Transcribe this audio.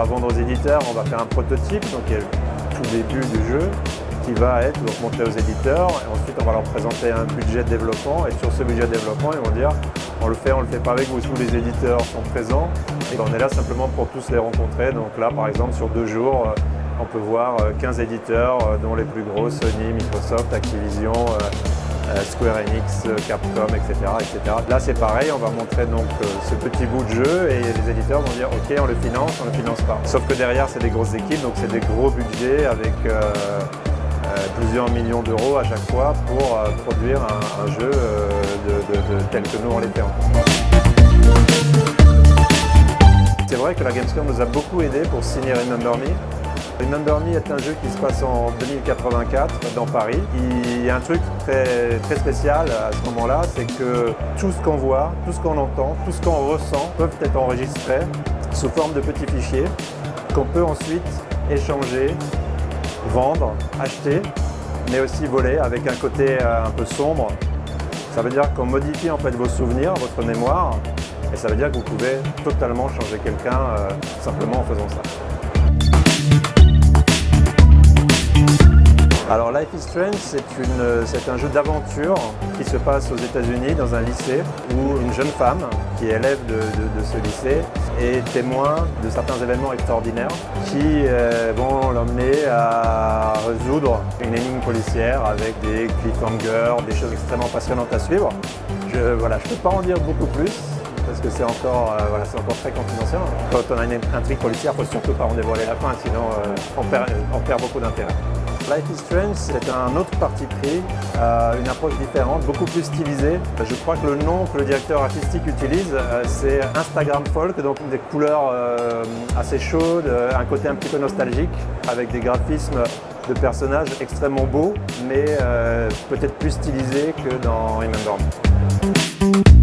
va vendre aux éditeurs, on va faire un prototype, donc il y a le tout début du jeu, qui va être donc montré aux éditeurs, et ensuite on va leur présenter un budget de développement, et sur ce budget de développement, ils vont dire on le fait pas avec vous, tous les éditeurs sont présents, et on est là simplement pour tous les rencontrer. Donc là par exemple sur 2 jours, on peut voir 15 éditeurs, dont les plus gros, Sony, Microsoft, Activision, Square Enix, Capcom, etc., etc. Là c'est pareil, on va montrer donc ce petit bout de jeu et les éditeurs vont dire ok on le finance pas. Sauf que derrière c'est des grosses équipes, donc c'est des gros budgets avec plusieurs millions d'euros à chaque fois pour produire un jeu tel que nous on les fait. C'est vrai que la Gamescom nous a beaucoup aidé pour signer Remember Me. Remember Me est un jeu qui se passe en 2084 dans Paris. Il y a un truc très spécial à ce moment-là, c'est que tout ce qu'on voit, tout ce qu'on entend, tout ce qu'on ressent peuvent être enregistrés sous forme de petits fichiers qu'on peut ensuite échanger, vendre, acheter, mais aussi voler avec un côté un peu sombre. Ça veut dire qu'on modifie en fait vos souvenirs, votre mémoire, et ça veut dire que vous pouvez totalement changer quelqu'un simplement en faisant ça. Alors Life is Strange, c'est un jeu d'aventure qui se passe aux États-Unis dans un lycée où une jeune femme qui est élève de ce lycée est témoin de certains événements extraordinaires qui vont l'emmener à résoudre une énigme policière avec des cliffhangers, des choses extrêmement passionnantes à suivre. Je ne peux pas en dire beaucoup plus parce que c'est encore très confidentiel. Quand on a une intrigue policière, il ne faut surtout pas en dévoiler la fin, sinon on perd beaucoup d'intérêt. Life is Strange, c'est un autre parti pris, une approche différente, beaucoup plus stylisée. Je crois que le nom que le directeur artistique utilise, c'est Instagram Folk, donc des couleurs assez chaudes, un côté un petit peu nostalgique, avec des graphismes de personnages extrêmement beaux, mais peut-être plus stylisés que dans Remember Me.